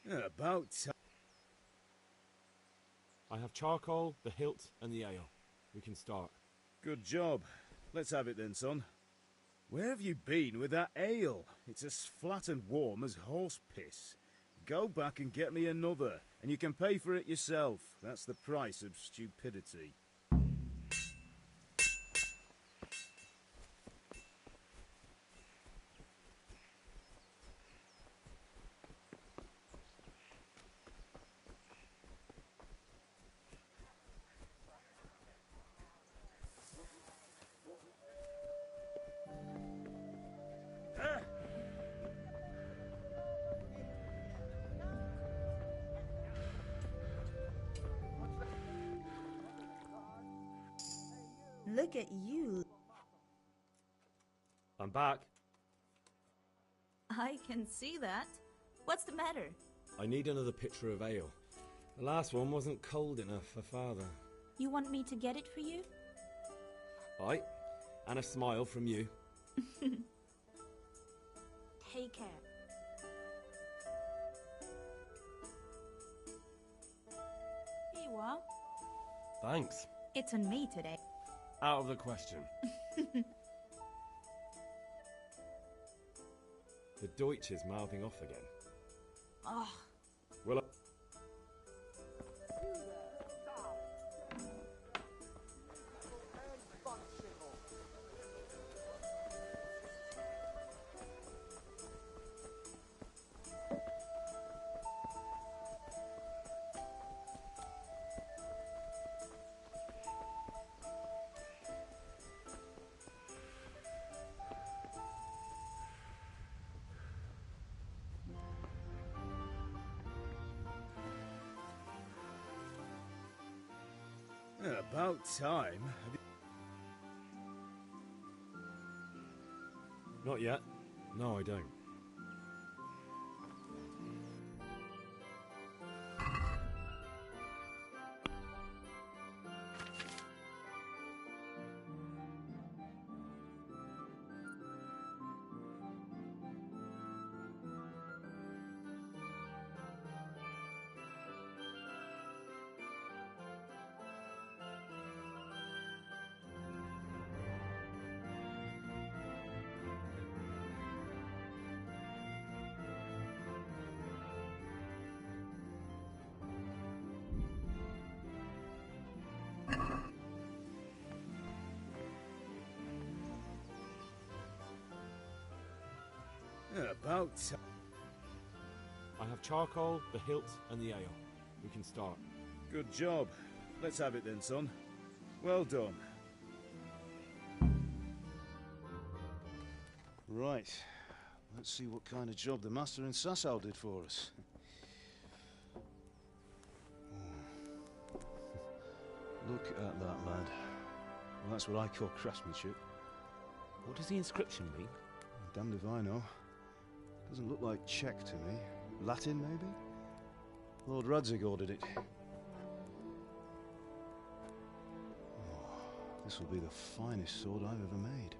About time. I have charcoal, the hilt, and the ale. We can start. Good job. Let's have it then, son. Where have you been with that ale? It's as flat and warm as horse piss. Go back and get me another, and you can pay for it yourself. That's the price of stupidity. Look at you. I'm back. I can see that. What's the matter? I need another pitcher of ale. The last one wasn't cold enough for Father. You want me to get it for you? Aye, and a smile from you. Take care. Here you are. Thanks. It's on me today. Out of the question. The Deutsch is mouthing off again. Oh, Well, About time. not yet. No, I don't. About time. I have charcoal, the hilt, and the ale. We can start. Good job. Let's have it then, son. Well done. Right. Let's see what kind of job the master in Sasau did for us. Look at that, lad. Well, that's what I call craftsmanship. What does the inscription mean? Damned if I know. Doesn't look like Czech to me. Latin, maybe? Lord Radzig ordered it. Oh, this will be the finest sword I've ever made.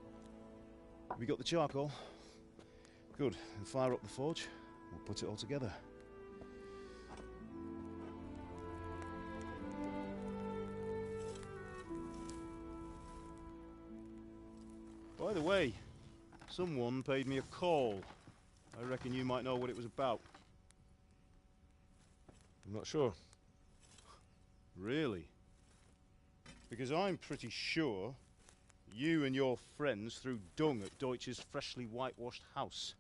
Have you got the charcoal? Good. Then fire up the forge. We'll put it all together. By the way, someone paid me a call. I reckon you might know what it was about. I'm not sure. Really? Because I'm pretty sure you and your friends threw dung at Deutsch's freshly whitewashed house.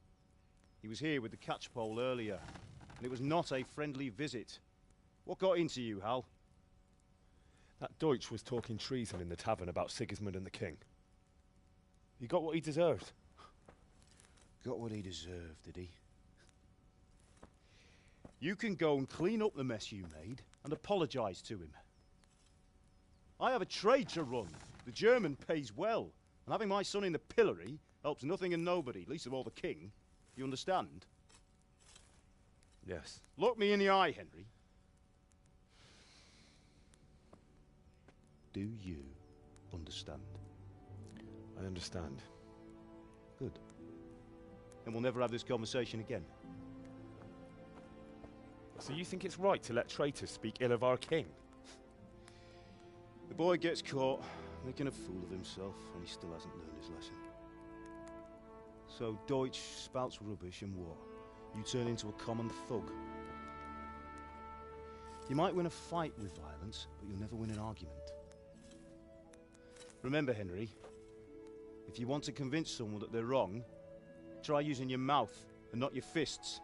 He was here with the catchpole earlier, and it was not a friendly visit. What got into you, Hal? That Deutsch was talking treason in the tavern about Sigismund and the king. He got what he deserved. Got what he deserved, did he? You can go and clean up the mess you made and apologise to him. I have a trade to run. The German pays well, and having my son in the pillory helps nothing and nobody, least of all the king. You understand? Yes. Look me in the eye, Henry. Do you understand? I understand. Good. Then we'll never have this conversation again. So you think it's right to let traitors speak ill of our king? The boy gets caught, making a fool of himself, and he still hasn't learned his lesson. So Deutsch spouts rubbish, and what? You turn into a common thug. You might win a fight with violence, but you'll never win an argument. Remember, Henry, if you want to convince someone that they're wrong, try using your mouth and not your fists.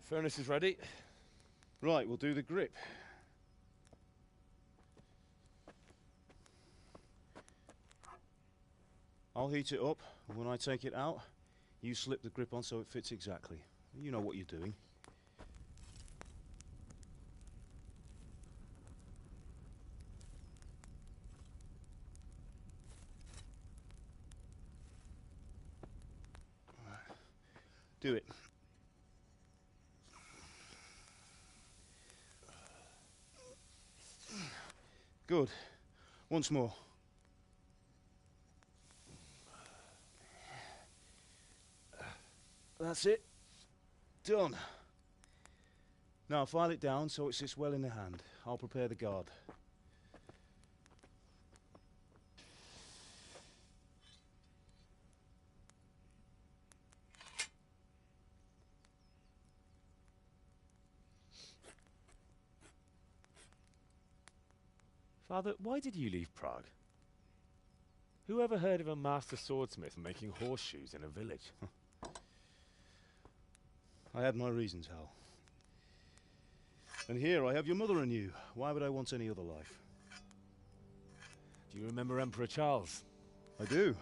The furnace is ready. Right, we'll do the grip. I'll heat it up, and when I take it out, you slip the grip on so it fits exactly. You know what you're doing. Do it. Good. Once more. That's it. Done. Now file it down so it sits well in the hand. I'll prepare the guard. Father, why did you leave Prague? Who ever heard of a master swordsmith making horseshoes in a village? I had my reasons, Hal. And here I have your mother and you. Why would I want any other life? Do you remember Emperor Charles? I do.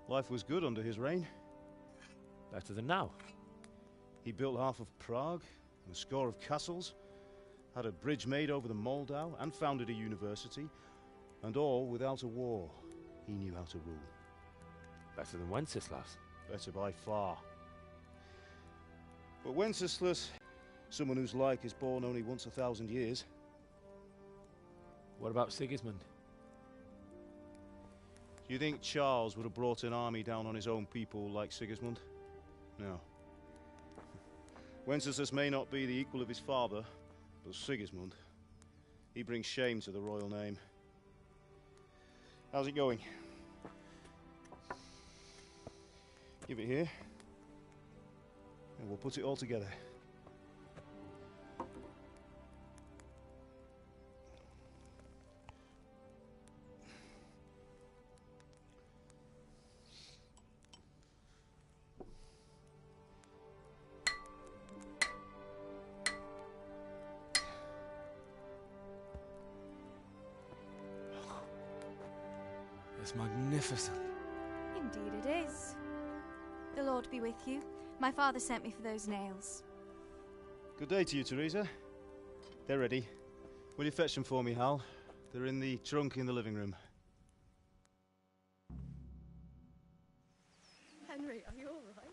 Life was good under his reign. Better than now. He built half of Prague, and a score of castles, had a bridge made over the Moldau, and founded a university, and all without a war. He knew how to rule. Better than Wenceslas. Better by far. But Wenceslas, someone whose like is born only once 1,000 years. What about Sigismund? Do you think Charles would have brought an army down on his own people like Sigismund? No. Wenceslas may not be the equal of his father, but Sigismund, he brings shame to the royal name. How's it going? Give it here, and we'll put it all together. It's magnificent. Indeed it is. The Lord be with you. My father sent me for those nails. Good day to you, Teresa. They're ready. Will you fetch them for me, Hal? They're in the trunk in the living room. Henry, are you all right?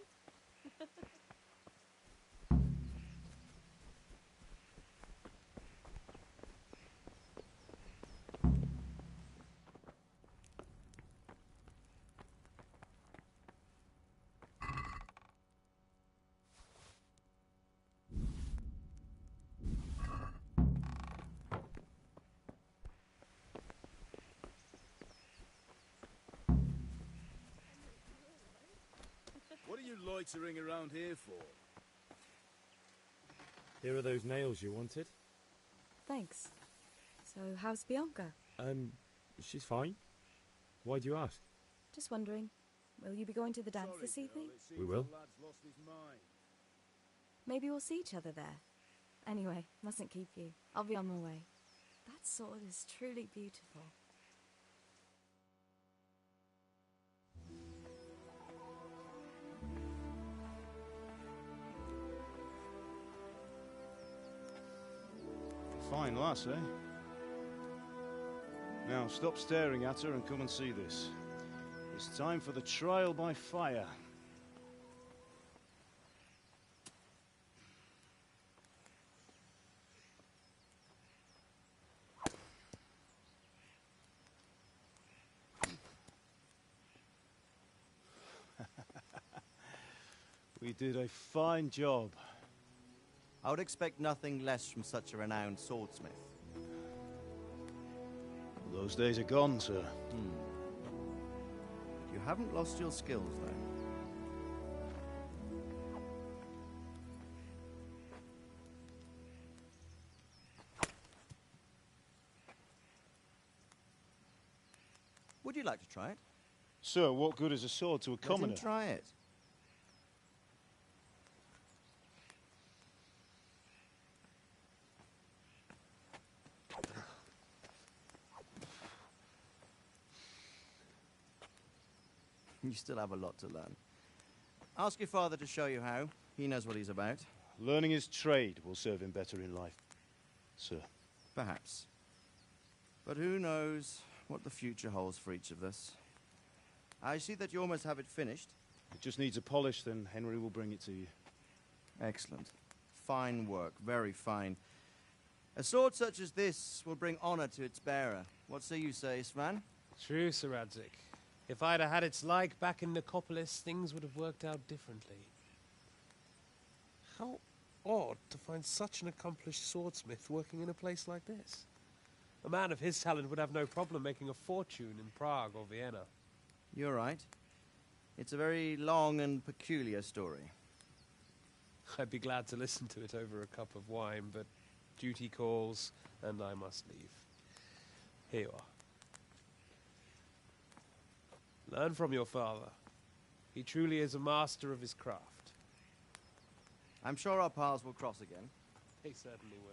What are you loitering around here for? Here are those nails you wanted. Thanks. So, how's Bianca? She's fine. Why do you ask? Just wondering, will you be going to the dance this evening? We will. Maybe we'll see each other there. Anyway, mustn't keep you. I'll be on my way. That sword is truly beautiful. Fine lass, eh? Now stop staring at her and come and see this. It's time for the trial by fire. We did a fine job. I would expect nothing less from such a renowned swordsmith. Those days are gone, sir. You haven't lost your skills, though. Would you like to try it? Sir, what good is a sword to a commoner? Let him try it. You still have a lot to learn. Ask your father to show you how. He knows what he's about. Learning his trade will serve him better in life, sir. Perhaps. But who knows what the future holds for each of us. I see that you almost have it finished. It just needs a polish, then Henry will bring it to you. Excellent. Fine work, very fine. A sword such as this will bring honor to its bearer. What say you, Svan? True, Sir Radzik. If I'd have had its like back in Nicopolis, things would have worked out differently. How odd to find such an accomplished swordsmith working in a place like this. A man of his talent would have no problem making a fortune in Prague or Vienna. You're right. It's a very long and peculiar story. I'd be glad to listen to it over a cup of wine, but duty calls, and I must leave. Here you are. Learn from your father. He truly is a master of his craft. I'm sure our paths will cross again. He certainly will.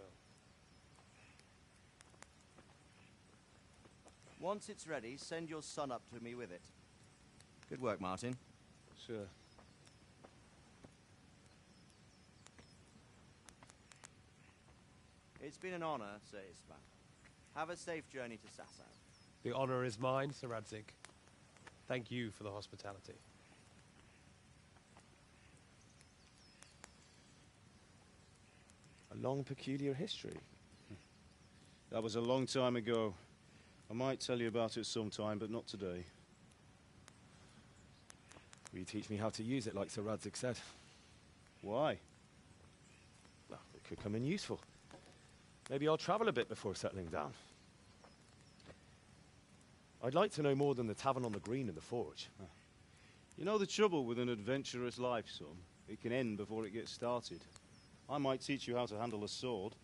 Once it's ready, send your son up to me with it. Good work, Martin. Sir. It's been an honor, Sir Istvan. Have a safe journey to Sasau. The honor is mine, Sir Radzik. Thank you for the hospitality. A long, peculiar history. That was a long time ago. I might tell you about it sometime, but not today. Will you teach me how to use it, like Sir Radzik said? Why? Well, it could come in useful. Maybe I'll travel a bit before settling down. I'd like to know more than the tavern on the green and the forge. You know the trouble with an adventurous life, son? It can end before it gets started. I might teach you how to handle a sword,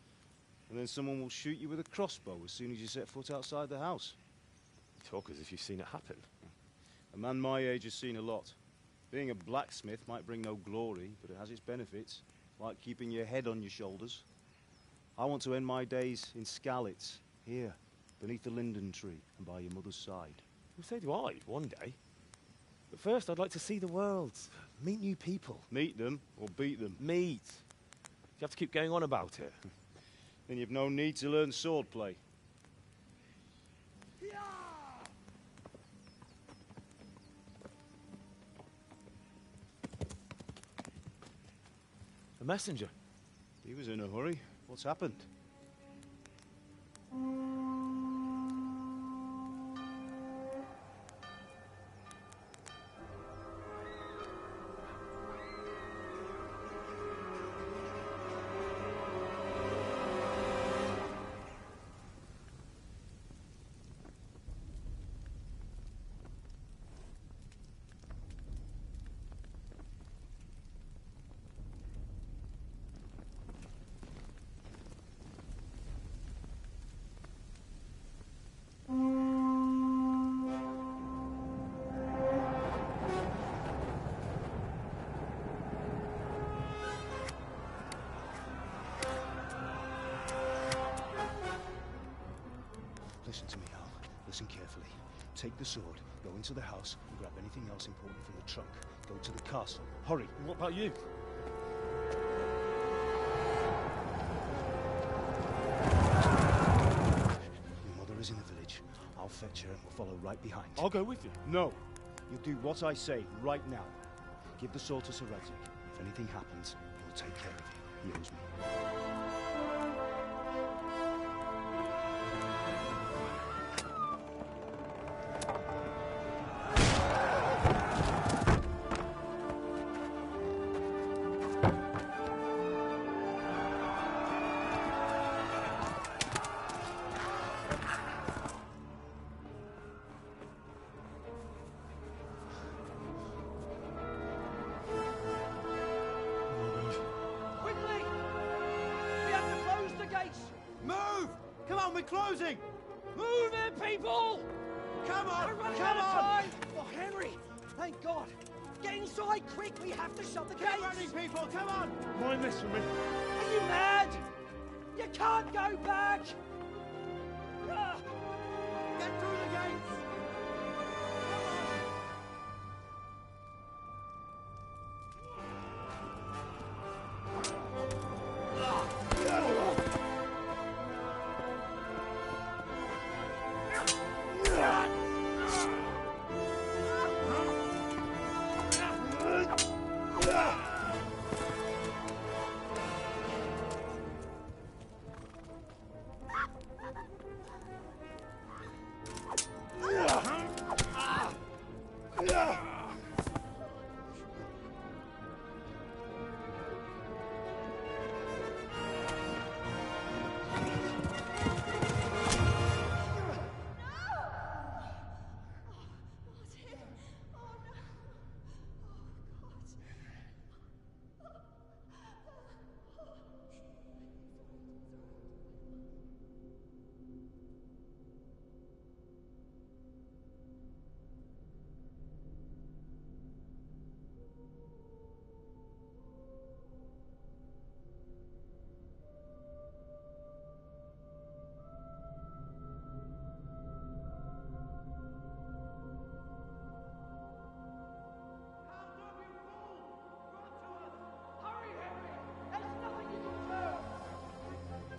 and then someone will shoot you with a crossbow as soon as you set foot outside the house. You talk as if you've seen it happen. A man my age has seen a lot. Being a blacksmith might bring no glory, but it has its benefits, like keeping your head on your shoulders. I want to end my days in Skalitz, here, beneath the linden tree and by your mother's side. Well, so do I, one day. But first, I'd like to see the world, meet new people. Meet them or beat them. Meet. You have to keep going on about it. Then you've no need to learn swordplay. A messenger. He was in a hurry. What's happened? Listen to me, Al. Listen carefully. Take the sword, go into the house, and grab anything else important from the trunk. Go to the castle. Hurry. What about you? Your mother is in the village. I'll fetch her and we'll follow right behind. I'll go with you. No. You'll do what I say right now. Give the sword to Sir Radzik. If anything happens, he'll take care of you. He owes me. closing! Move it, people! Come on! We're running Come out of on! time! Oh, Henry! Thank God! Get inside, quick! We have to shut the Get gates! running, people! Come on! Mind this for me. Are you mad? You can't go back! Ah. Get through the gates!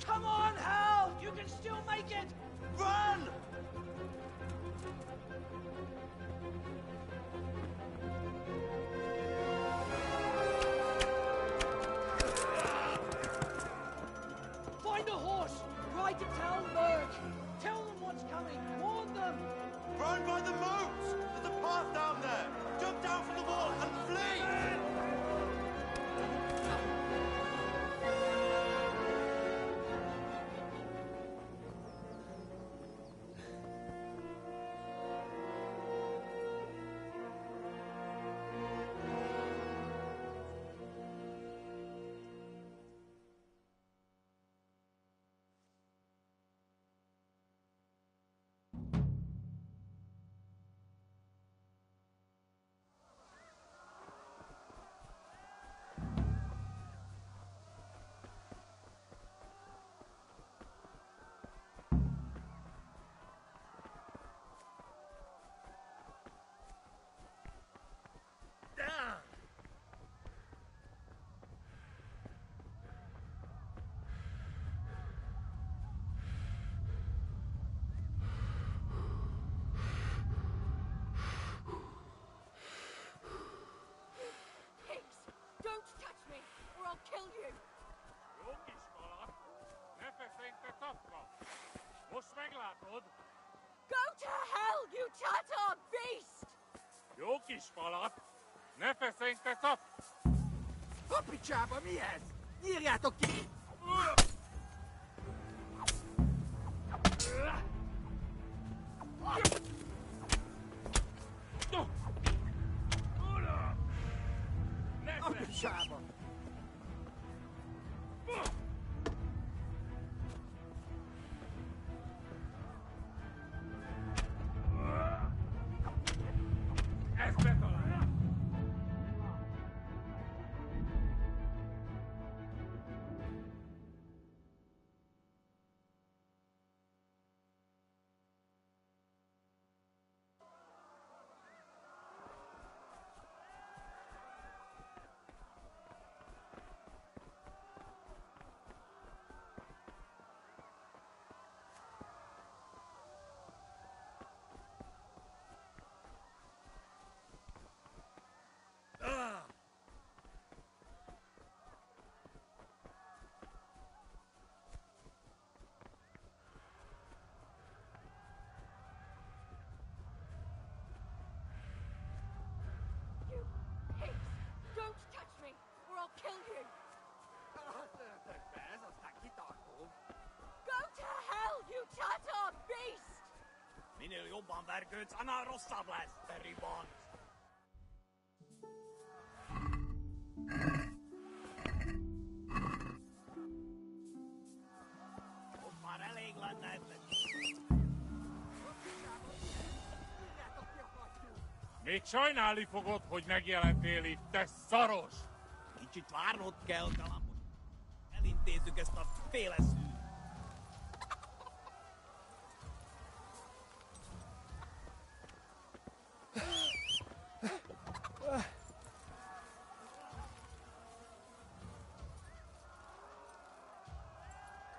Come on, Hal! You can still make it! Run! Find a horse! Ride to Talmberg! Tell them what's coming! Warn them! Run by the moat! There's a path down there! Jump down from the wall and flee! Don't touch me, or I'll kill you! Go to hell, you Tatar beast! Apicsába, mi ez? Nyírjátok ki! Apicsába! Minél jobban vergődsz, annál rosszabb lesz, Terry Bond. Most már elég lenne, Még sajnálni fogod, hogy megjelentél itt, te szaros! Kicsit várnod kell, Galambos. Elintézzük ezt a féleszűt.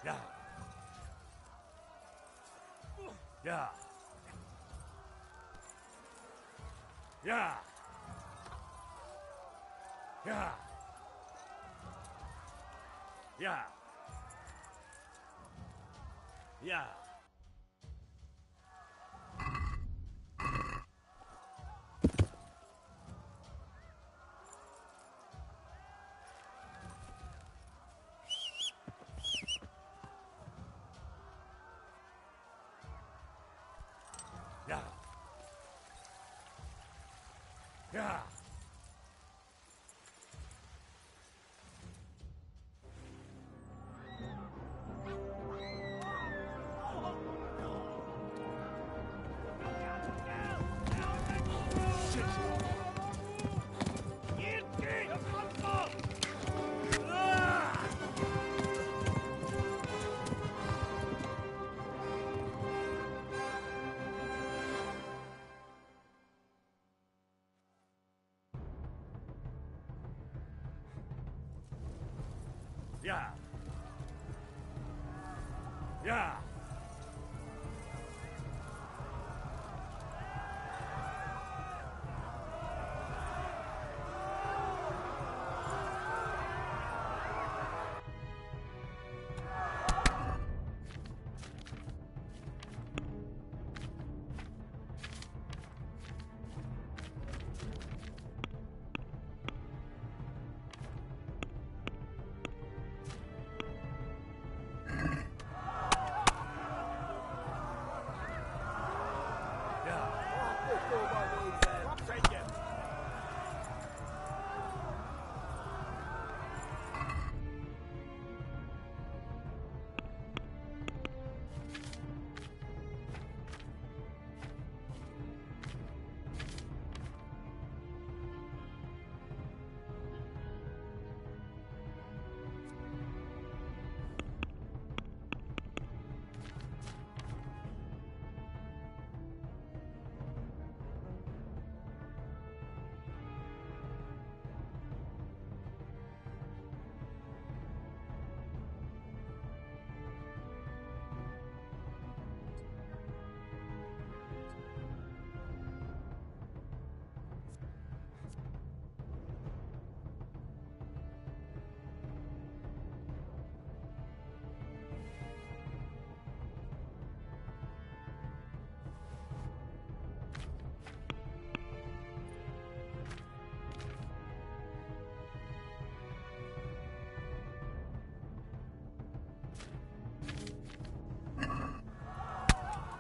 Ja. Ja. Ja. Ja. Ja. Ja. Ja. Ja. Ja.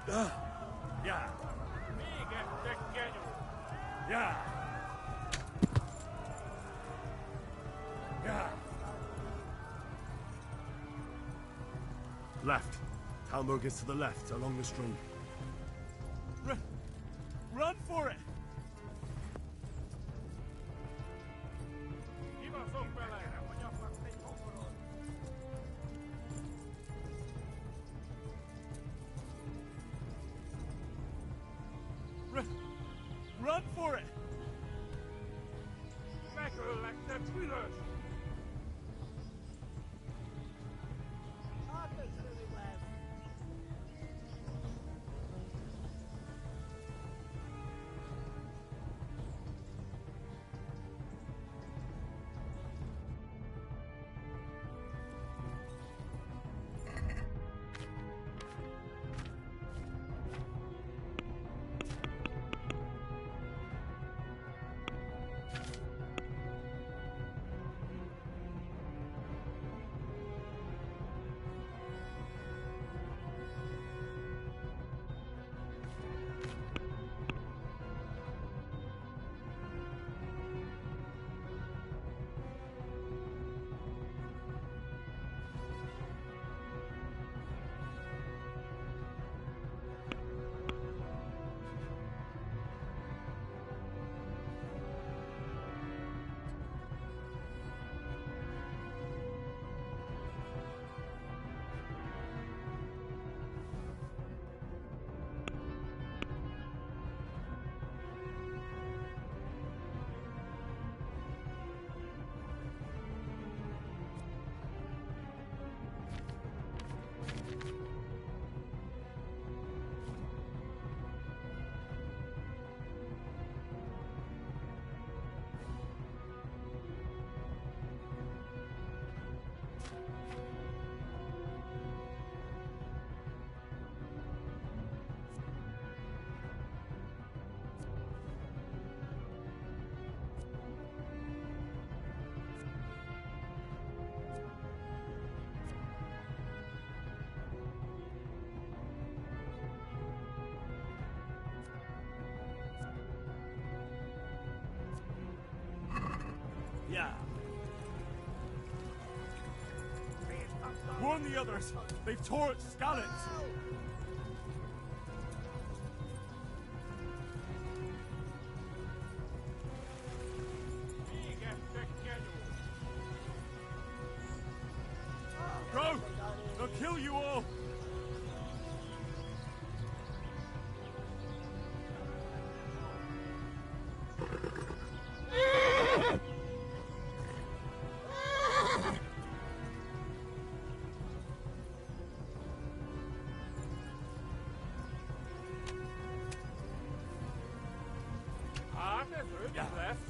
Ja. Ja. Még egy kenyó. Ja. Ja. Left. Talmberg is to the left, along the stream. Run for it! Kibaszok bele, hogy akarsz egy hokorod. Run for it! Megöllek, te büdös! the others! They've tore at Skalitz! Go! They'll kill you all! Left.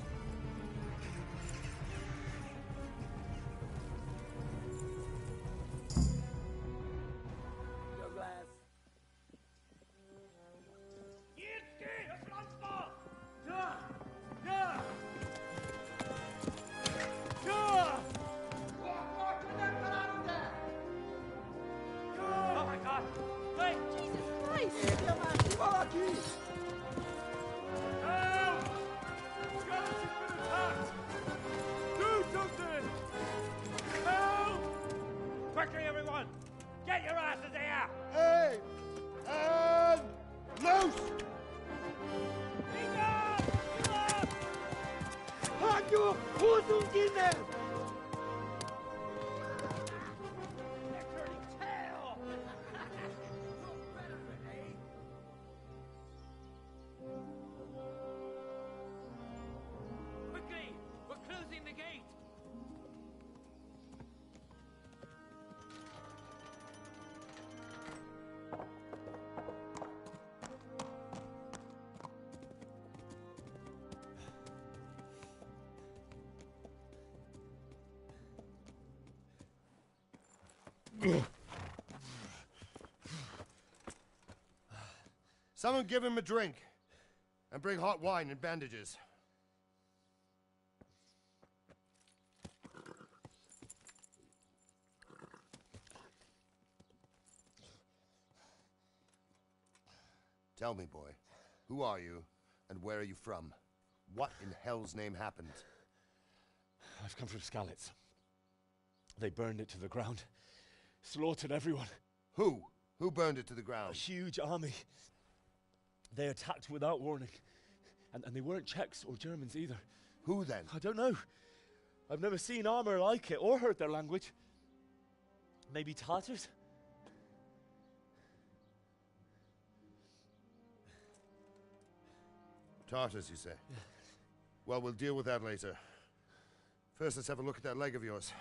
Your glass. Oh my God! Wait! Jesus Christ! Help! Skalitz has been attacked! Do something! Help! Quickly, everyone! Get your asses here! Hey! And loose! Hanyo! Huzungine! They're turning tail! No benefit, eh? Quickly! We're closing the gate! Someone give him a drink. And bring hot wine and bandages. Tell me, boy, who are you and where are you from? What in hell's name happened? I've come from Skalitz. They burned it to the ground. Slaughtered everyone. Who? Who burned it to the A ground? huge army. They attacked without warning. And they weren't Czechs or Germans either. Who then? I don't know. I've never seen armor like it or heard their language. Maybe Tatars? Tartars, you say? Well, we'll deal with that later. First, let's have a look at that leg of yours.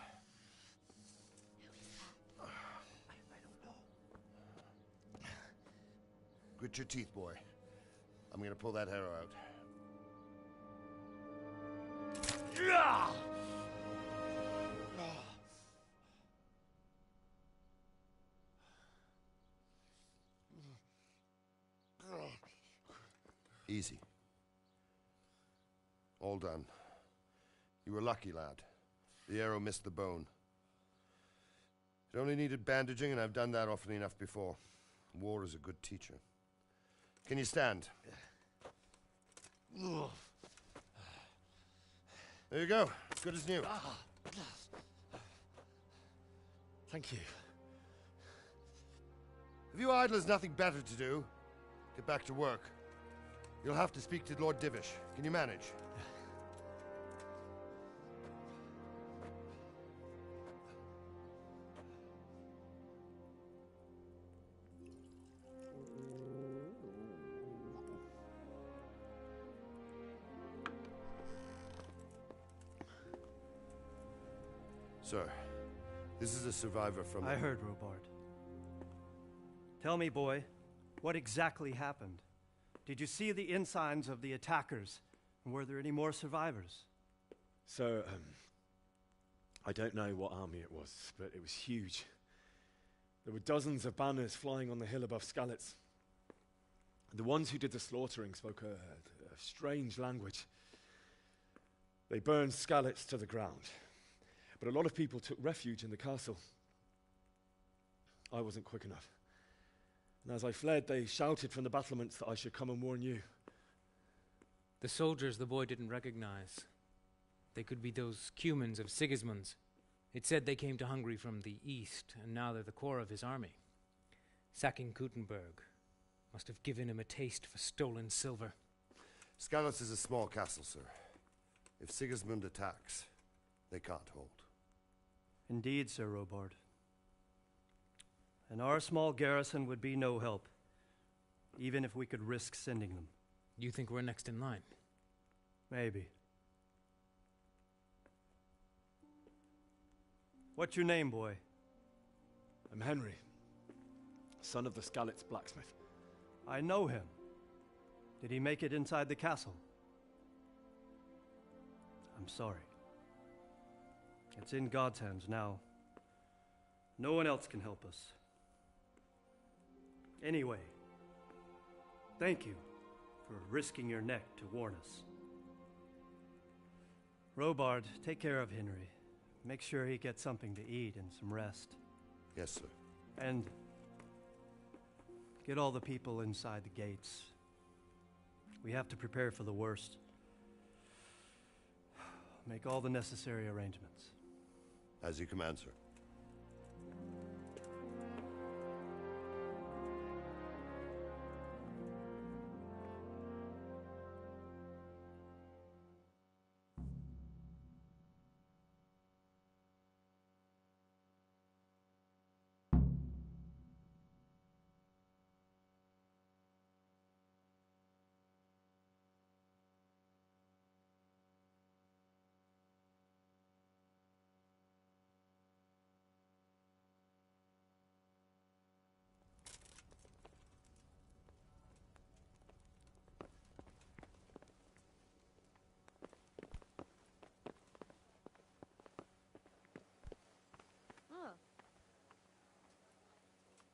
Grit your teeth, boy. I'm gonna pull that arrow out. Easy. All done. You were lucky, lad. The arrow missed the bone. It only needed bandaging, and I've done that often enough before. War is a good teacher. Can you stand? There you go. As good as new. Thank you. If you idlers nothing better to do, get back to work. You'll have to speak to Lord Divish. Can you manage? Sir, this is a survivor from... I heard, Robard. Tell me, boy, what exactly happened? Did you see the ensigns of the attackers? And were there any more survivors? So, I don't know what army it was, but it was huge. There were dozens of banners flying on the hill above Skalitz. The ones who did the slaughtering spoke a strange language. They burned Skalitz to the ground. But a lot of people took refuge in the castle. I wasn't quick enough. And as I fled, they shouted from the battlements that I should come and warn you. The soldiers the boy didn't recognize. They could be those Cumans of Sigismund's. It said they came to Hungary from the east, and now they're the core of his army. Sacking Gutenberg must have given him a taste for stolen silver. Skalitz is a small castle, sir. If Sigismund attacks, they can't hold. Indeed, Sir Robard. And our small garrison would be no help, even if we could risk sending them. You think we're next in line? Maybe. What's your name, boy? I'm Henry, son of the Skalitz blacksmith. I know him. Did he make it inside the castle? I'm sorry. It's in God's hands now. No one else can help us. Anyway, thank you for risking your neck to warn us. Robard, take care of Henry. Make sure he gets something to eat and some rest. Yes, sir. And get all the people inside the gates. We have to prepare for the worst. Make all the necessary arrangements. As you command, sir.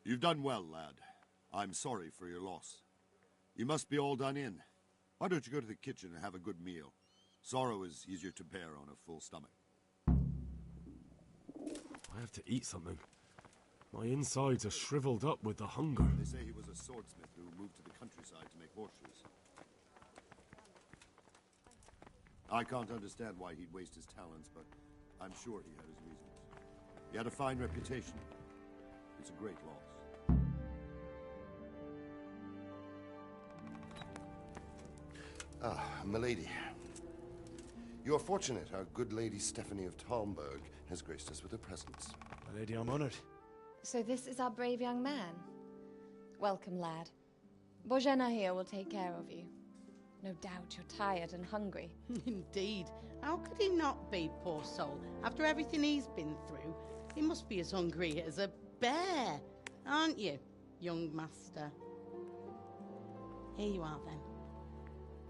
You've done well, lad. I'm sorry for your loss. You must be all done in. Why don't you go to the kitchen and have a good meal? Sorrow is easier to bear on a full stomach. I have to eat something. My insides are shriveled up with the hunger. They say he was a swordsmith who moved to the countryside to make horseshoes. I can't understand why he'd waste his talents, but I'm sure he had his reasons. He had a fine reputation. It's a great loss. Ah, milady. You are fortunate our good lady Stephanie of Talmberg has graced us with her presence. My lady, I'm honored. So this is our brave young man. Welcome, lad. Bozhena here will take care of you. No doubt you're tired and hungry. Indeed. How could he not be, poor soul? After everything he's been through, he must be as hungry as a bear, aren't you, young master? Here you are, then.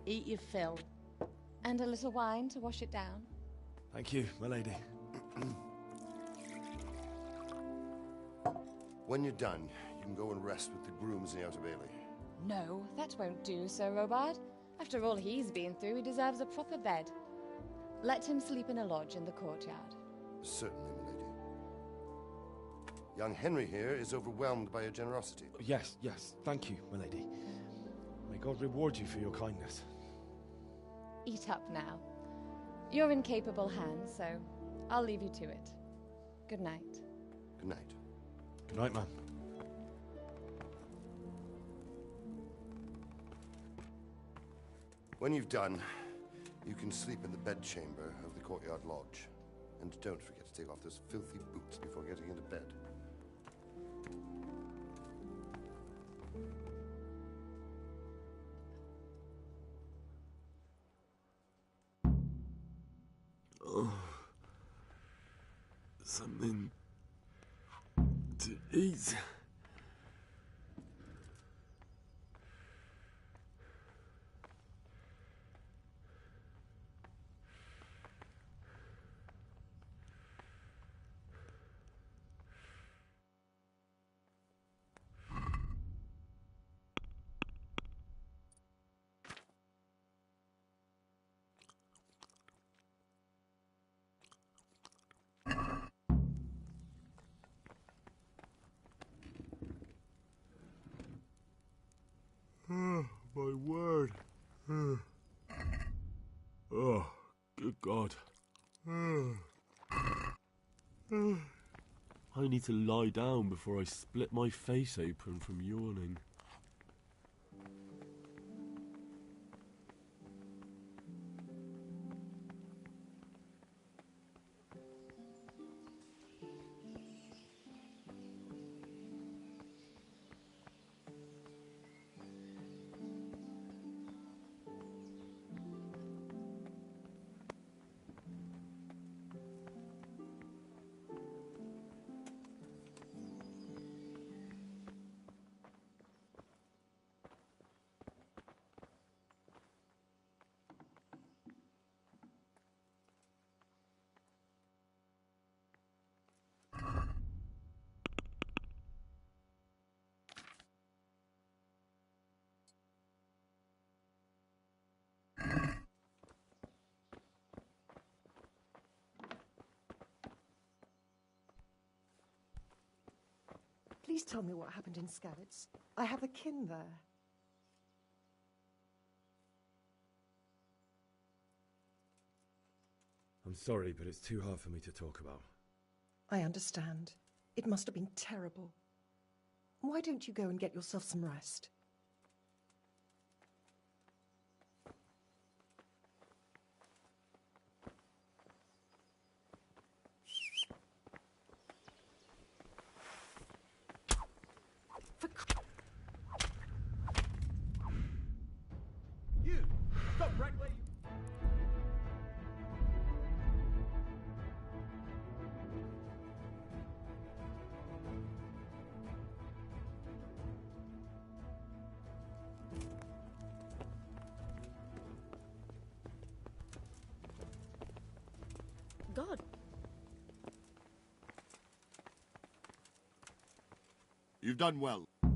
Eat your fill. And a little wine to wash it down. Thank you, my lady. When you're done, you can go and rest with the grooms in the Outer Bailey. No, that won't do, Sir Robard. After all he's been through, he deserves a proper bed. Let him sleep in a lodge in the courtyard. Certainly, milady. Young Henry here is overwhelmed by your generosity. Yes, yes, thank you, my lady. May God reward you for your kindness. Eat up now. You're in capable hands, so I'll leave you to it. Good night. Good night. Good night, ma'am. When you've done, you can sleep in the bedchamber of the courtyard lodge. And don't forget to take off those filthy boots before getting into bed. Oh, something to eat. My word. Oh, good God. I need to lie down before I split my face open from yawning. Please tell me what happened in Skalitz. I have a kin there. I'm sorry, but it's too hard for me to talk about. I understand. It must have been terrible. Why don't you go and get yourself some rest? You! Stop right where you... God. You've done well. I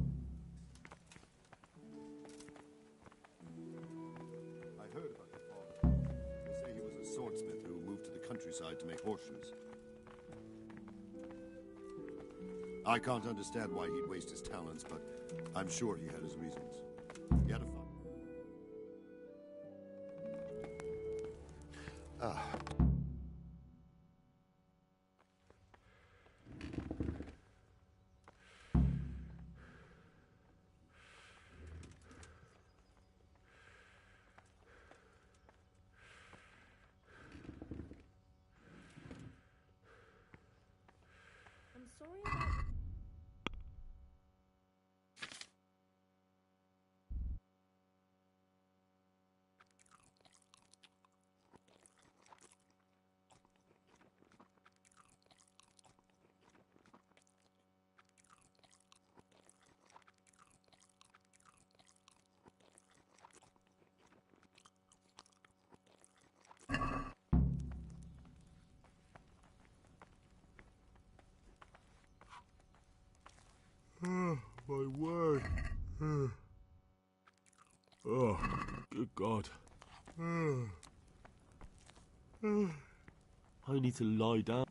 heard about your father. They say he was a swordsmith who moved to the countryside to make horseshoes. I can't understand why he'd waste his talents, but I'm sure he had his reasons. He had a fun. Ah. I'm sorry about... My word. Oh, good God. I need to lie down.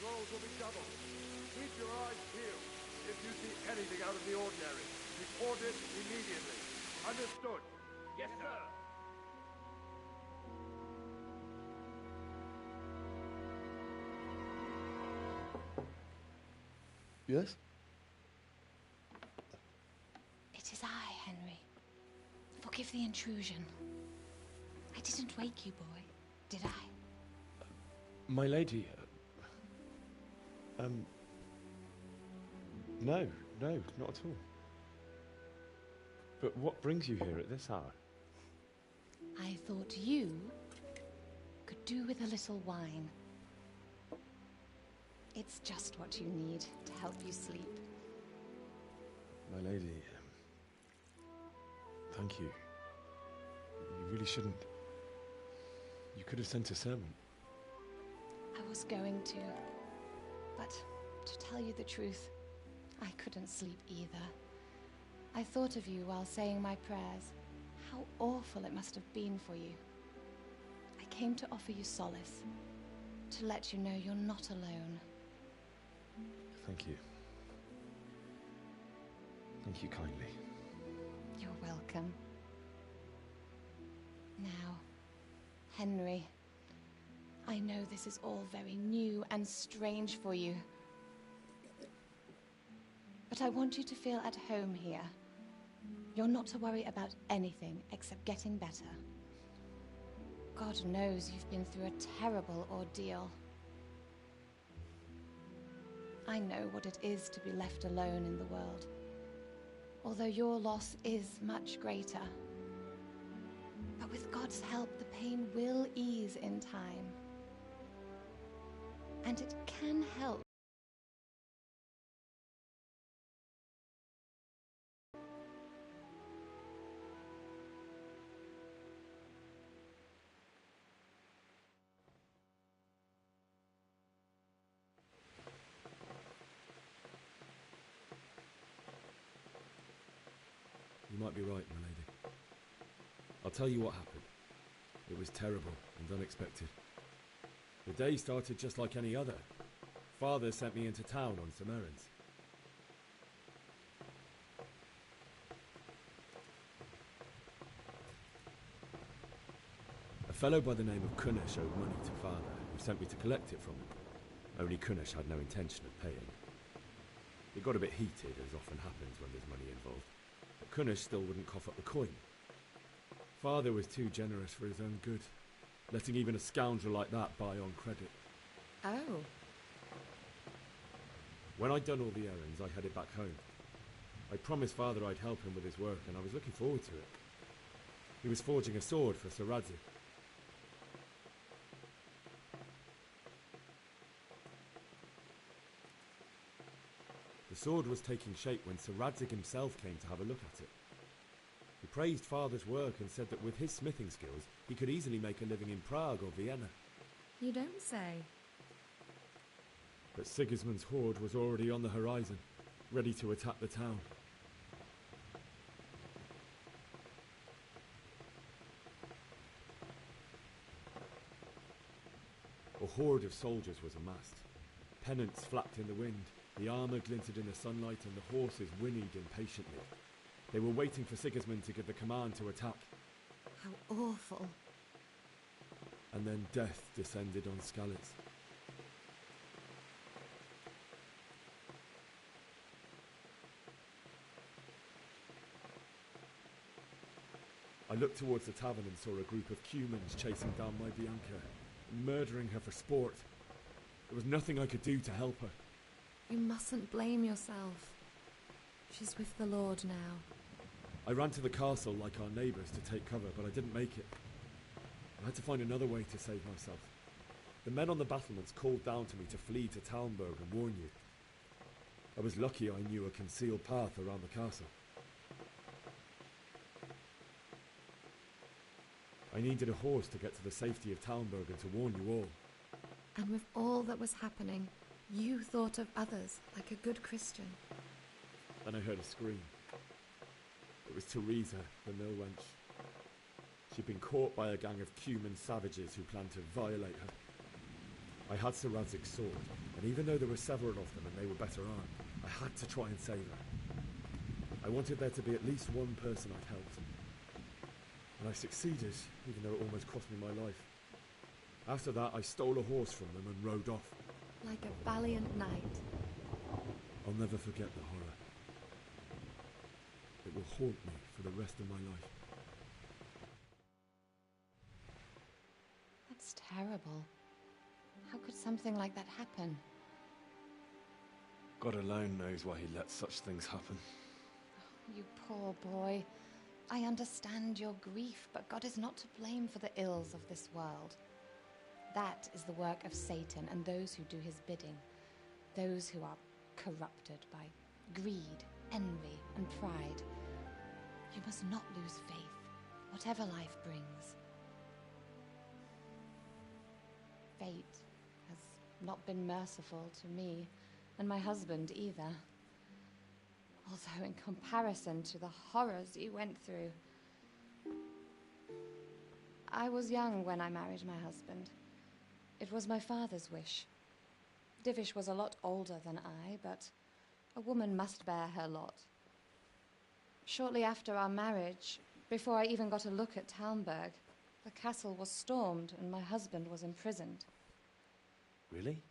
patrols will be doubled. Keep your eyes peeled. If you see anything out of the ordinary, report it immediately. Understood? Yes, sir. Yes? It is I, Henry. Forgive the intrusion. I didn't wake you, boy, did I? My lady, no, not at all. But what brings you here at this hour? I thought you could do with a little wine. It's just what you need to help you sleep. My lady, thank you. You really shouldn't. You could have sent a servant. I was going to, but to tell you the truth, I couldn't sleep either. I thought of you while saying my prayers. How awful it must have been for you. I came to offer you solace, to let you know you're not alone. Thank you. Thank you kindly. You're welcome. Now, Henry, I know this is all very new and strange for you. But I want you to feel at home here. You're not to worry about anything except getting better. God knows you've been through a terrible ordeal. I know what it is to be left alone in the world, although your loss is much greater. But with God's help, the pain will ease in time. And it can help. You might be right, my lady. I'll tell you what happened. It was terrible and unexpected. The day started just like any other. Father sent me into town on some errands. A fellow by the name of Kunnish owed money to Father, who sent me to collect it from him. Only Kunnish had no intention of paying. It got a bit heated, as often happens when there's money involved. But Kunnish still wouldn't cough up the coin. Father was too generous for his own good, letting even a scoundrel like that buy on credit. Oh. When I'd done all the errands, I headed back home. I promised Father I'd help him with his work, and I was looking forward to it. He was forging a sword for Sir Radzig. The sword was taking shape when Sir Radzig himself came to have a look at it. He praised Father's work and said that with his smithing skills, he could easily make a living in Prague or Vienna. You don't say. But Sigismund's horde was already on the horizon, ready to attack the town. A horde of soldiers was amassed. Pennants flapped in the wind, the armour glinted in the sunlight, and the horses whinnied impatiently. They were waiting for Sigismund to give the command to attack. How awful. And then death descended on Skalitz. I looked towards the tavern and saw a group of Cumans chasing down my Bianca, murdering her for sport. There was nothing I could do to help her. You mustn't blame yourself. She's with the Lord now. I ran to the castle like our neighbours to take cover, but I didn't make it. I had to find another way to save myself. The men on the battlements called down to me to flee to Talmberg and warn you. I was lucky I knew a concealed path around the castle. I needed a horse to get to the safety of Talmberg and to warn you all. And with all that was happening, you thought of others like a good Christian. Then I heard a scream. It was Teresa, the mill wench. She'd been caught by a gang of Cuman savages who planned to violate her. I had Sir Radzig's sword, and even though there were several of them and they were better armed, I had to try and save her. I wanted there to be at least one person I'd helped. And I succeeded, even though it almost cost me my life. After that, I stole a horse from them and rode off. Like a valiant knight. I'll never forget the horror. It will haunt me for the rest of my life. That's terrible. How could something like that happen? God alone knows why he lets such things happen. You poor boy. I understand your grief, but God is not to blame for the ills of this world. That is the work of Satan and those who do his bidding. Those who are corrupted by greed, envy, and pride. You must not lose faith, whatever life brings. Fate has not been merciful to me, and my husband either. Although in comparison to the horrors you went through. I was young when I married my husband. It was my father's wish. Divish was a lot older than I, but a woman must bear her lot. Shortly after our marriage, before I even got a look at Talmberg, the castle was stormed and my husband was imprisoned. Really?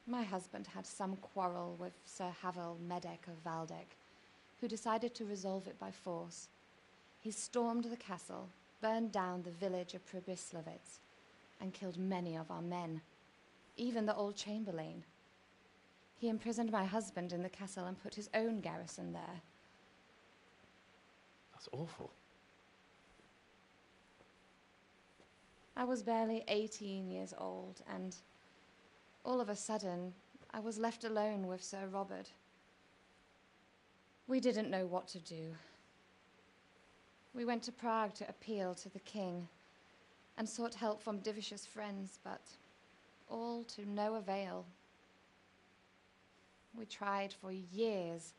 My husband had some quarrel with Sir Havel Medek of Valdek, who decided to resolve it by force. He stormed the castle, burned down the village of Pribyslavitz, and killed many of our men, even the old chamberlain. He imprisoned my husband in the castle and put his own garrison there. That's awful. I was barely 18 years old, and all of a sudden, I was left alone with Sir Robert. We didn't know what to do. We went to Prague to appeal to the king and sought help from Divish's friends, but all to no avail. We tried for years,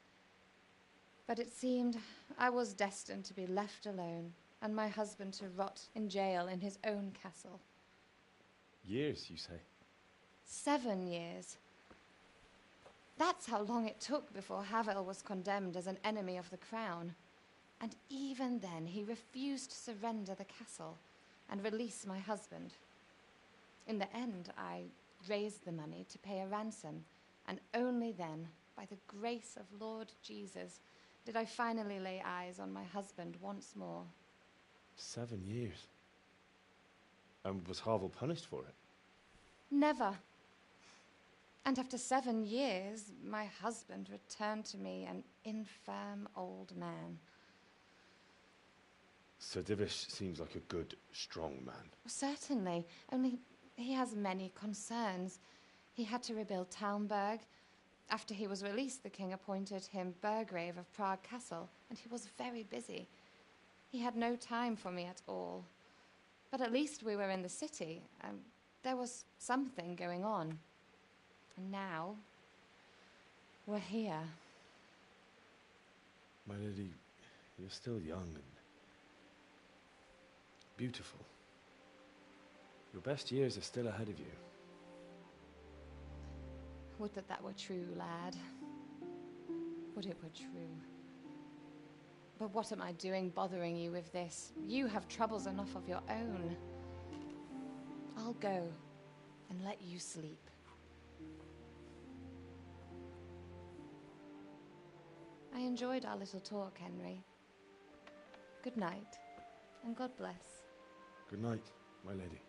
but it seemed I was destined to be left alone and my husband to rot in jail in his own castle. Years, you say? 7 years. That's how long it took before Havel was condemned as an enemy of the crown. And even then, he refused to surrender the castle and release my husband. In the end, I raised the money to pay a ransom, and only then, by the grace of Lord Jesus, did I finally lay eyes on my husband once more. 7 years? And was Havel punished for it? Never. And after 7 years, my husband returned to me an infirm old man. Sir Divish seems like a good, strong man. Certainly, only he has many concerns. He had to rebuild Talmberg. After he was released, the king appointed him Burgrave of Prague Castle, and he was very busy. He had no time for me at all. But at least we were in the city, and there was something going on. And now, we're here. My lady, you're still young and beautiful. Your best years are still ahead of you. Would that that were true, lad. Would it were true. But what am I doing bothering you with this? You have troubles enough of your own. I'll go and let you sleep. I enjoyed our little talk, Henry. Good night, and God bless. Good night, my lady.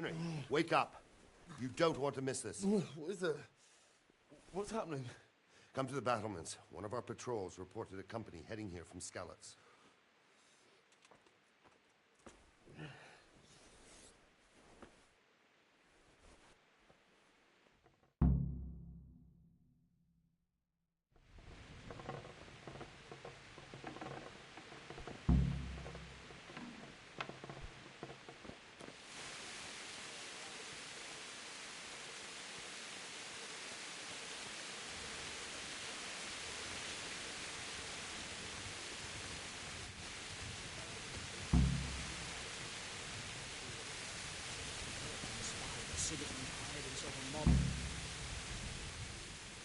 Henry, wake up. You don't want to miss this. What is it? What's happening? Come to the battlements. One of our patrols reported a company heading here from Skalitz.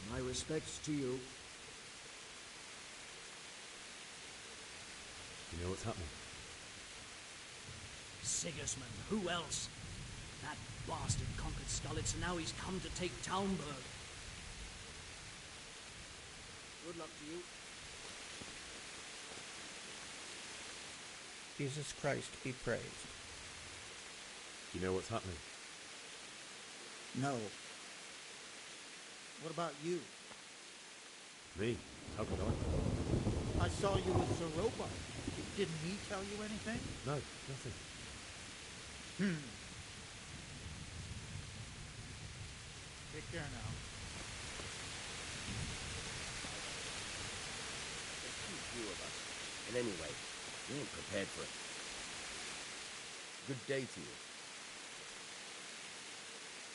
My respects to you. You know what's happening? Sigismund, who else? That bastard conquered Skalitz, and now he's come to take Talmberg. Good luck to you. Jesus Christ be praised. Do you know what's happening? No. What about you? Me? How could I? I saw you with Zeroba. Didn't he tell you anything? No, nothing. Take care now. There's too few of us. And anyway, we ain't prepared for it. Good day to you.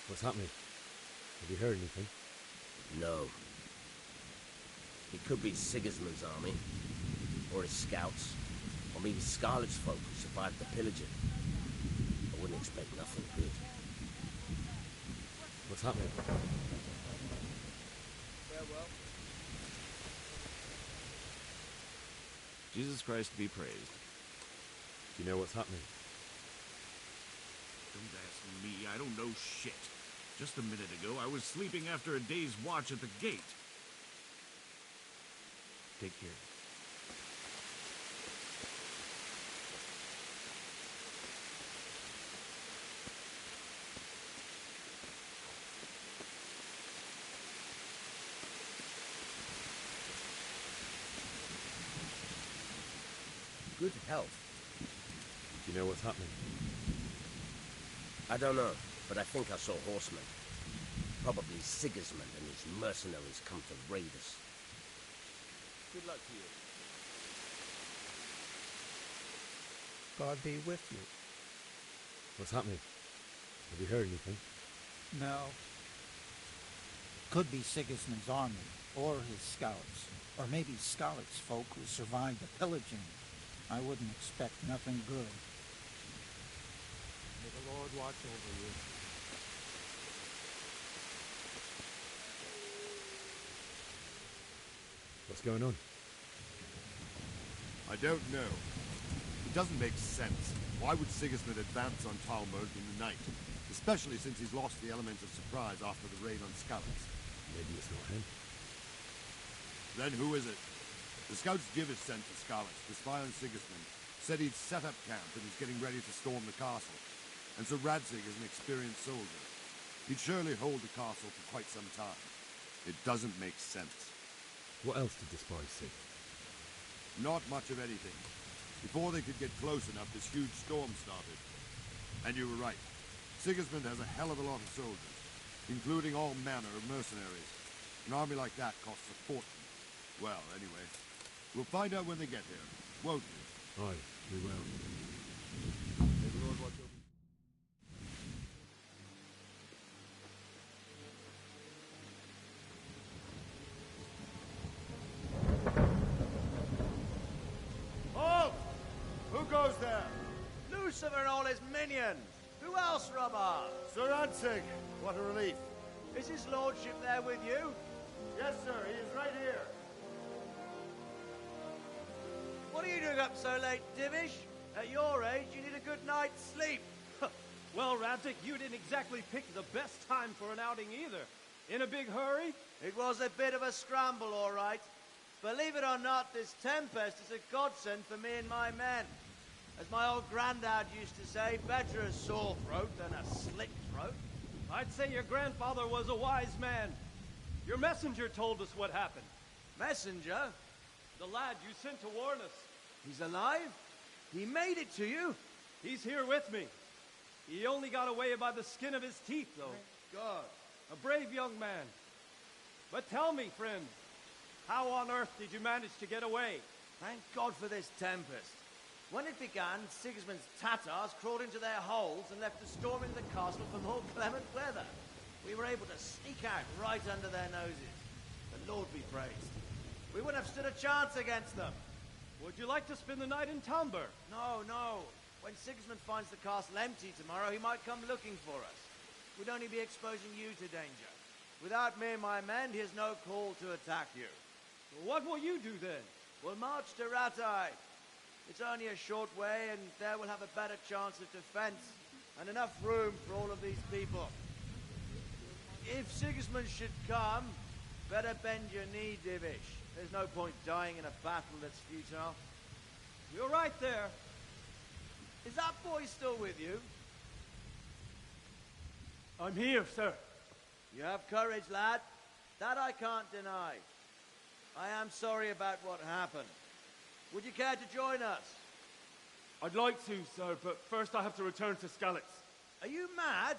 What's happening? Have you heard anything? No. It could be Sigismund's army, or his scouts, or maybe Skalitz folk who survived the pillaging. I wouldn't expect nothing good. What's happening? Farewell. Jesus Christ be praised. Do you know what's happening? Don't ask me, I don't know shit. Just a minute ago, I was sleeping after a day's watch at the gate. Take care. Good health. Do you know what's happening? I don't know, but I think I saw horsemen. Probably Sigismund and his mercenaries come to raid us. Good luck to you. God be with you. What's happening? Have you heard anything? No. Could be Sigismund's army, or his scouts, or maybe Skalitz folk who survived the pillaging. I wouldn't expect nothing good. May the Lord watch over you. What's going on? I don't know. It doesn't make sense. Why would Sigismund advance on Talmberg in the night? Especially since he's lost the element of surprise after the raid on Skalitz. Maybe it's not him. Then who is it? The scouts Jivis sent to Skalitz to spy on Sigismund said he'd set up camp and was getting ready to storm the castle. And so Radzig is an experienced soldier. He'd surely hold the castle for quite some time. It doesn't make sense. What else did the spies see? Not much of anything. Before they could get close enough, this huge storm started. And you were right. Sigismund has a hell of a lot of soldiers, including all manner of mercenaries. An army like that costs a fortune. Well, anyway, we'll find out when they get here, won't we? Aye, we will. May the Lord watch over you. Halt! Who goes there? Lucifer and all his minions. Who else, Robber? Sir Ansig. What a relief. Is his lordship there with you? Yes, sir. He is right here. What are you doing up so late, Divish? At your age, you need a good night's sleep. Well, Radzig, you didn't exactly pick the best time for an outing either. In a big hurry? It was a bit of a scramble, all right. Believe it or not, this tempest is a godsend for me and my men. As my old granddad used to say, better a sore throat than a slit throat. I'd say your grandfather was a wise man. Your messenger told us what happened. Messenger? The lad you sent to warn us. He's alive? He made it to you? He's here with me. He only got away by the skin of his teeth, though. Thank God. A brave young man. But tell me, friend, how on earth did you manage to get away? Thank God for this tempest. When it began, Sigismund's Tatars crawled into their holes and left the storming of the castle for more clement weather. We were able to sneak out right under their noses. The Lord be praised. We wouldn't have stood a chance against them. Would you like to spend the night in Talmberg? No, no. When Sigismund finds the castle empty tomorrow, he might come looking for us. We'd only be exposing you to danger. Without me and my men, he has no call to attack you. What will you do then? We'll march to Ratai. It's only a short way, and there we'll have a better chance of defense and enough room for all of these people. If Sigismund should come, better bend your knee, Divish. There's no point dying in a battle that's futile. You're right there. Is that boy still with you? I'm here, sir. You have courage, lad. That I can't deny. I am sorry about what happened. Would you care to join us? I'd like to, sir, but first I have to return to Skalitz. Are you mad?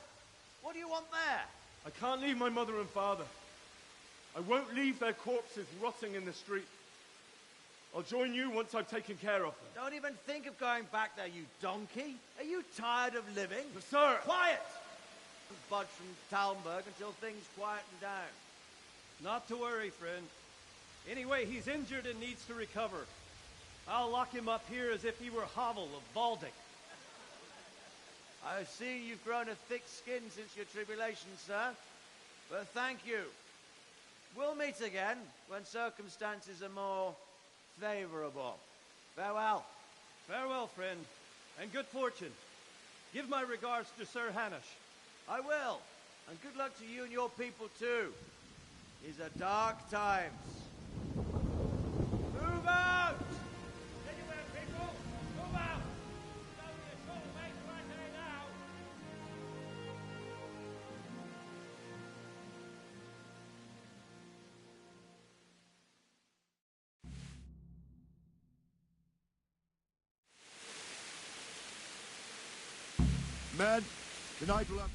What do you want there? I can't leave my mother and father. I won't leave their corpses rotting in the street. I'll join you once I've taken care of them. Don't even think of going back there, you donkey. Are you tired of living? But, sir! Quiet! Don't budge from Talmberg until things quieten down. Not to worry, friend. Anyway, he's injured and needs to recover. I'll lock him up here as if he were Havel of Baldic. I see you've grown a thick skin since your tribulation, sir. But thank you. We'll meet again when circumstances are more favorable. Farewell. Farewell, friend, and good fortune. Give my regards to Sir Hanush. I will. And good luck to you and your people, too. These are dark times. Move out! Anywhere, people! Move out! It's only a short way to Ratai now. Men, tonight we'll have...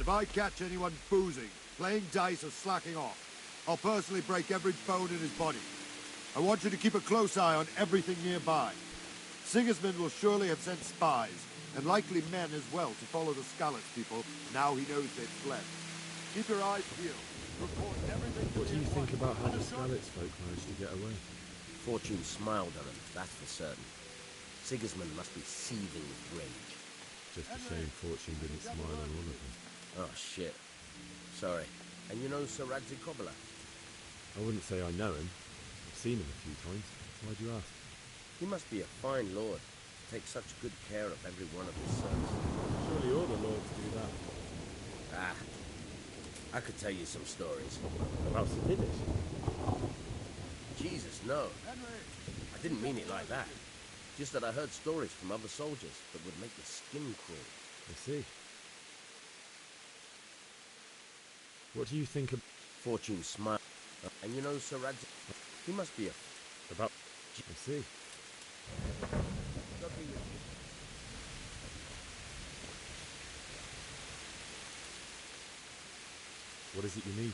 And if I catch anyone boozing, playing dice, or slacking off, I'll personally break every bone in his body. I want you to keep a close eye on everything nearby. Sigismund will surely have sent spies, and likely men as well, to follow the Skalitz people now he knows they've fled. Keep your eyes peeled. Report everything to What do me you at think once. about how the Skalitz folk managed to get away? Fortune smiled on him, that's for certain. Sigismund must be seething with rage. Just a shame Fortune didn't smile on all of them. Oh, shit. Sorry. And you know Sir Radzig Kobyla? I wouldn't say I know him. I've seen him a few times. Why'd you ask? He must be a fine lord. Takes such good care of every one of his sons. Surely all the lords do that. Ah. I could tell you some stories. About Siddish? Jesus, no. I didn't mean it like that. Just that I heard stories from other soldiers that would make your skin crawl. I see. What do you think of... Fortune smiled. And you know Sir Radzig... He must be a... About... I see. What is it you need?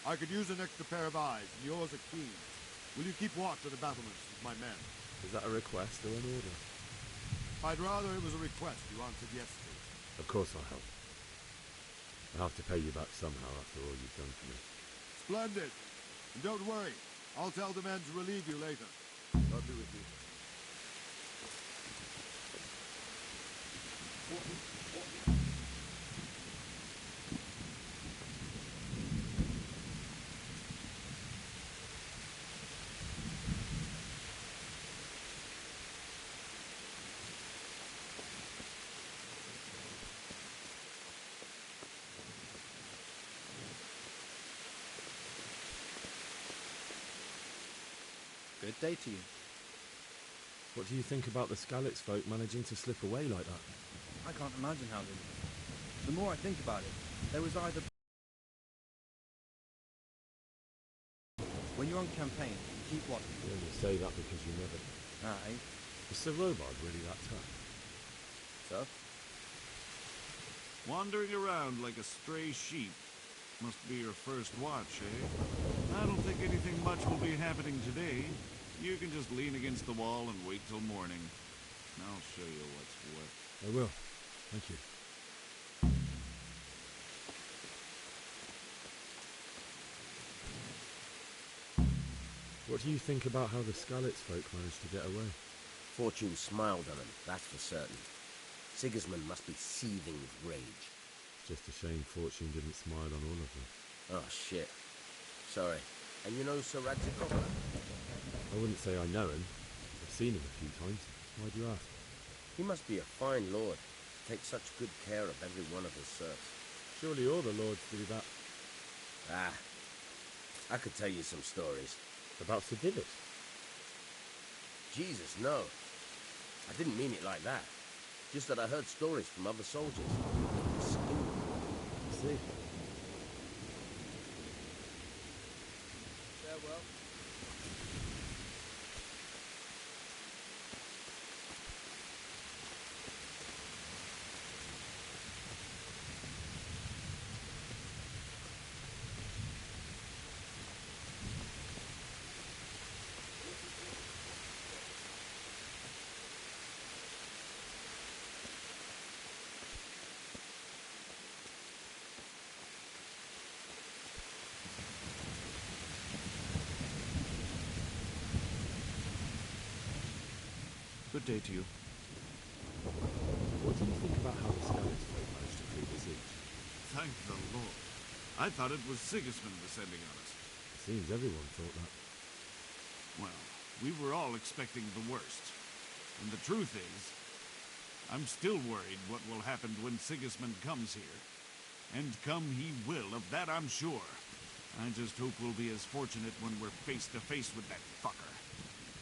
I could use an extra pair of eyes, and yours are keen. Will you keep watch on the battlements with my men? Is that a request or an order? I'd rather it was a request you answered yes to. Of course I'll help. I'll have to pay you back somehow after all you've done for me. Splendid. And don't worry, I'll tell the men to relieve you later. I'll be with you. Good day to you. What do you think about the Skalitz folk managing to slip away like that? I can't imagine how they did. The more I think about it, there was either... When you're on campaign, you keep watching. You only say that because you never... Aye. Is Sir Robard really that tough? Tough? Wandering around like a stray sheep. Must be your first watch, eh? I don't think anything much will be happening today. You can just lean against the wall and wait till morning. I'll show you what's what. I will. Thank you. What do you think about how the Skalitz folk managed to get away? Fortune smiled on him, that's for certain. Sigismund must be seething with rage. Just a shame Fortune didn't smile on all of them. Oh, shit. Sorry. And you know Sir Radzig Kobyla? I wouldn't say I know him. I've seen him a few times. Why'd you ask? He must be a fine lord. Takes such good care of every one of his serfs. Surely all the lords do that. Ah. I could tell you some stories. About Siddish? Jesus, no. I didn't mean it like that. Just that I heard stories from other soldiers. See. Farewell. Good day to you. What do you think about how the Skalitz folk managed to flee the siege? Thank the Lord. I thought it was Sigismund descending on us. It seems everyone thought that. Well, we were all expecting the worst. And the truth is, I'm still worried what will happen when Sigismund comes here. And come he will, of that I'm sure. I just hope we'll be as fortunate when we're face to face with that fucker.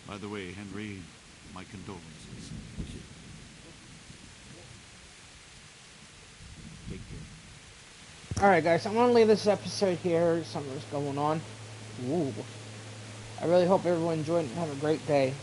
By the way, Henry, my condolences. Take care. Alright guys, I'm gonna leave this episode here. Something's going on. Ooh. I really hope everyone enjoyed it and have a great day.